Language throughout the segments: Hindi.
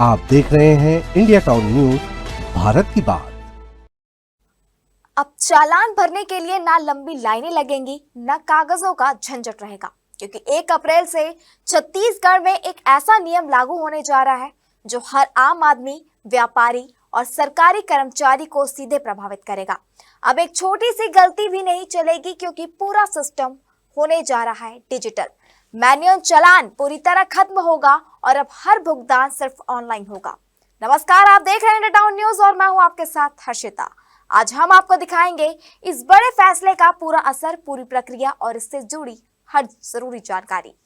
आप देख रहे हैं इंडिया टाउन न्यूज, भारत की बात। अब चालान भरने के लिए ना लंबी लाइनें लगेंगी, ना कागजों का झंझट रहेगा, क्योंकि 1 अप्रैल से छत्तीसगढ़ में एक ऐसा नियम लागू होने जा रहा है जो हर आम आदमी, व्यापारी और सरकारी कर्मचारी को सीधे प्रभावित करेगा। अब एक छोटी सी गलती भी नहीं चलेगी, क्योंकि पूरा सिस्टम होने जा रहा है डिजिटल। मैन्युअल चालान पूरी तरह खत्म होगा और अब हर भुगतान सिर्फ ऑनलाइन होगा। नमस्कार, आप देख रहे हैं इंडिया टाउन न्यूज और मैं हूं आपके साथ हर्षिता। आज हम आपको दिखाएंगे इस बड़े फैसले का पूरा असर, पूरी प्रक्रिया और इससे जुड़ी हर जरूरी जानकारी।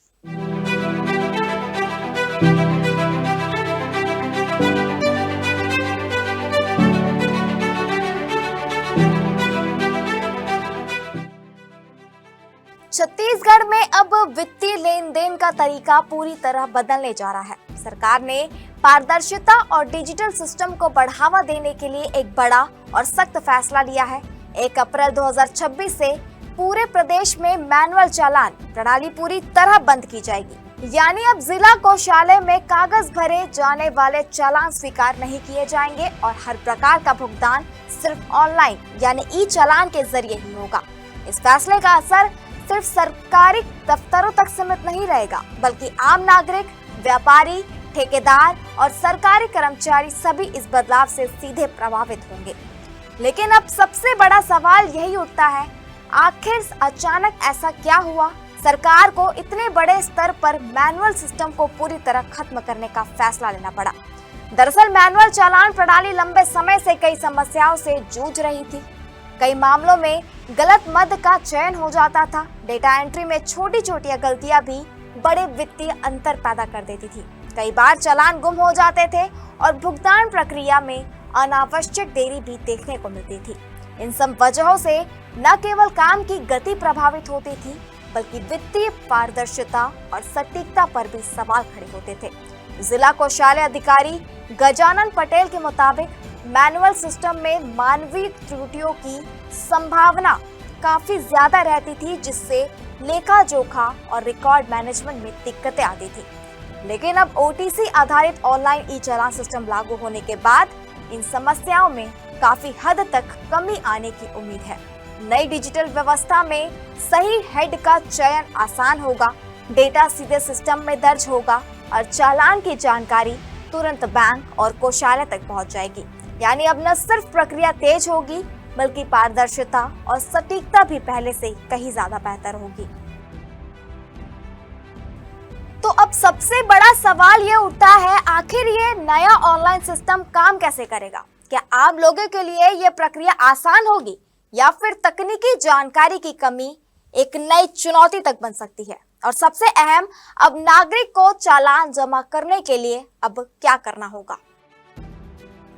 छत्तीसगढ़ में अब वित्तीय लेन देन का तरीका पूरी तरह बदलने जा रहा है। सरकार ने पारदर्शिता और डिजिटल सिस्टम को बढ़ावा देने के लिए एक बड़ा और सख्त फैसला लिया है। 1 अप्रैल 2026 से पूरे प्रदेश में मैनुअल चालान प्रणाली पूरी तरह बंद की जाएगी। यानी अब जिला कोषालय में कागज भरे जाने वाले चालान स्वीकार नहीं किए जाएंगे और हर प्रकार का भुगतान सिर्फ ऑनलाइन यानी ई चालान के जरिए ही होगा। इस फैसले का असर सिर्फ सरकारी दफ्तरों तक सीमित नहीं रहेगा, बल्कि आम नागरिक, व्यापारी, ठेकेदार और सरकारी कर्मचारी सभी इस बदलाव से सीधे प्रभावित होंगे। लेकिन अब सबसे बड़ा सवाल यही उठता है, आखिर अचानक ऐसा क्या हुआ? सरकार को इतने बड़े स्तर पर मैनुअल सिस्टम को पूरी तरह खत्म करने का फैसला लेना पड़ा। दरअसल मैनुअल चालान प्रणाली लंबे समय से कई समस्याओं से जूझ रही थी। कई मामलों में गलत मद का चयन हो जाता था। डेटा एंट्री में छोटी छोटी गलतियां भी बड़े वित्तीय अंतर पैदा कर देती थी। कई बार चालान गुम हो जाते थे और भुगतान प्रक्रिया में अनावश्यक देरी भी देखने को मिलती थी। इन सब वजहों से न केवल काम की गति प्रभावित होती थी, बल्कि वित्तीय पारदर्शिता और सटीकता पर भी सवाल खड़े होते थे। जिला कोषालय अधिकारी गजानन पटेल के मुताबिक मैनुअल सिस्टम में मानवीय त्रुटियों की संभावना काफी ज्यादा रहती थी, जिससे लेखा जोखा और रिकॉर्ड मैनेजमेंट में दिक्कतें आती थी। लेकिन अब ओटीसी आधारित ऑनलाइन ई चालान सिस्टम लागू होने के बाद इन समस्याओं में काफी हद तक कमी आने की उम्मीद है। नई डिजिटल व्यवस्था में सही हेड का चयन आसान होगा, डेटा सीधे सिस्टम में दर्ज होगा और चालान की जानकारी तुरंत बैंक और कोषालय तक पहुंच जाएगी। यानी अब न सिर्फ प्रक्रिया तेज होगी, बल्कि पारदर्शिता और सटीकता भी पहले से कहीं ज्यादा बेहतर होगी। तो अब सबसे बड़ा सवाल ये उठता है, आखिर ये नया ऑनलाइन सिस्टम काम कैसे करेगा? क्या आम लोगों के लिए ये प्रक्रिया आसान होगी या फिर तकनीकी जानकारी की कमी एक नई चुनौती तक बन सकती है? और सबसे अहम, अब नागरिक को चालान जमा करने के लिए अब क्या करना होगा?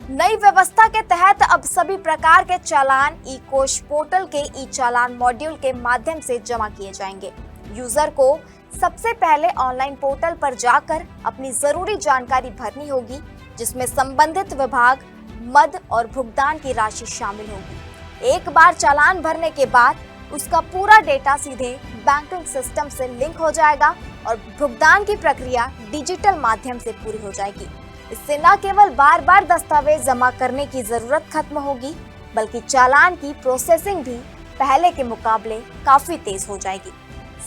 नई व्यवस्था के तहत अब सभी प्रकार के चालान ई कोष पोर्टल के ई चालान मॉड्यूल के माध्यम से जमा किए जाएंगे। यूजर को सबसे पहले ऑनलाइन पोर्टल पर जाकर अपनी जरूरी जानकारी भरनी होगी, जिसमें संबंधित विभाग, मद और भुगतान की राशि शामिल होगी। एक बार चालान भरने के बाद उसका पूरा डेटा सीधे बैंकिंग सिस्टम से लिंक हो जाएगा और भुगतान की प्रक्रिया डिजिटल माध्यम से पूरी हो जाएगी। इससे न केवल बार बार दस्तावेज जमा करने की जरूरत खत्म होगी, बल्कि चालान की प्रोसेसिंग भी पहले के मुकाबले काफी तेज हो जाएगी।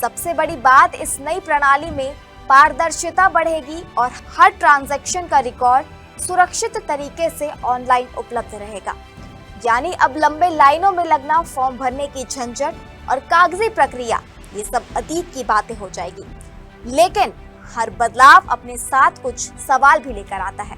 सबसे बड़ी बात, इस नई प्रणाली में पारदर्शिता बढ़ेगी और हर ट्रांजैक्शन का रिकॉर्ड सुरक्षित तरीके से ऑनलाइन उपलब्ध रहेगा। यानी अब लंबे लाइनों में लगना, फॉर्म भरने की झंझट और कागजी प्रक्रिया, ये सब अतीत की बातें हो जाएगी। लेकिन हर बदलाव अपने साथ कुछ सवाल भी लेकर आता है।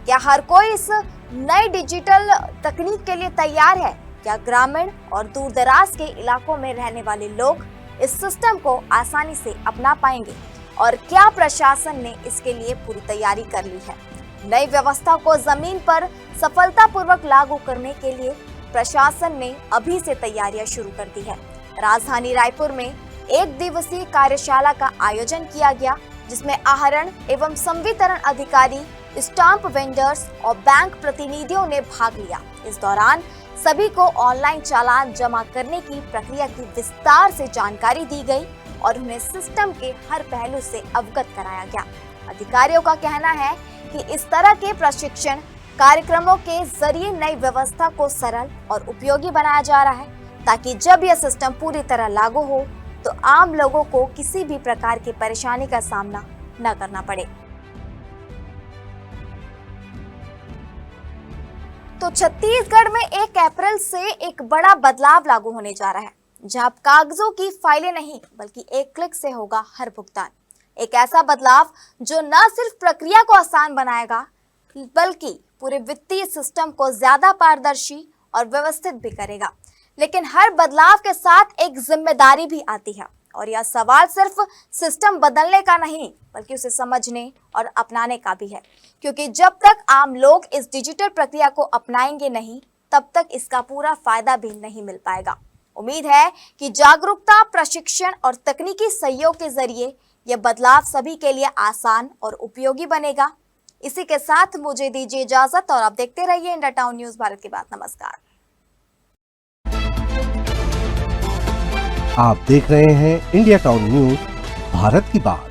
क्या हर कोई इस नई डिजिटल तकनीक के लिए तैयार है? क्या ग्रामीण और दूर दराज के इलाकों में रहने वाले लोग इस सिस्टम को आसानी से अपना पाएंगे? और क्या प्रशासन ने इसके लिए पूरी तैयारी कर ली है? नई व्यवस्था को जमीन पर सफलतापूर्वक लागू करने के लिए प्रशासन ने अभी से तैयारियां शुरू कर दी है। राजधानी रायपुर में 1 दिवसीय कार्यशाला का आयोजन किया गया, जिसमें आहरण एवं संवितरण अधिकारी, स्टाम्प वेंडर्स और बैंक प्रतिनिधियों ने भाग लिया। इस दौरान सभी को ऑनलाइन चालान जमा करने की प्रक्रिया की विस्तार से जानकारी दी गई और उन्हें सिस्टम के हर पहलू से अवगत कराया गया। अधिकारियों का कहना है कि इस तरह के प्रशिक्षण कार्यक्रमों के जरिए नई व्यवस्था को सरल और उपयोगी बनाया जा रहा है, ताकि जब यह सिस्टम पूरी तरह लागू हो तो आम लोगों को किसी भी प्रकार की परेशानी का सामना न करना पड़े। तो छत्तीसगढ़ में 1 अप्रैल से एक बड़ा बदलाव लागू होने जा रहा है, जहां कागजों की फाइलें नहीं बल्कि एक क्लिक से होगा हर भुगतान। एक ऐसा बदलाव जो न सिर्फ प्रक्रिया को आसान बनाएगा बल्कि पूरे वित्तीय सिस्टम को ज्यादा पारदर्शी और व्यवस्थित भी करेगा। लेकिन हर बदलाव के साथ एक जिम्मेदारी भी आती है, और यह सवाल सिर्फ सिस्टम बदलने का नहीं बल्कि उसे समझने और अपनाने का भी है, क्योंकि जब तक आम लोग इस डिजिटल प्रक्रिया को अपनाएंगे नहीं, तब तक इसका पूरा फायदा भी नहीं मिल पाएगा। उम्मीद है कि जागरूकता, प्रशिक्षण और तकनीकी सहयोग के जरिए यह बदलाव सभी के लिए आसान और उपयोगी बनेगा। इसी के साथ मुझे दीजिए इजाजत और आप देखते रहिए इंडिया टाउन न्यूज भारत की बात। नमस्कार। आप देख रहे हैं इंडिया टाउन न्यूज भारत की बात।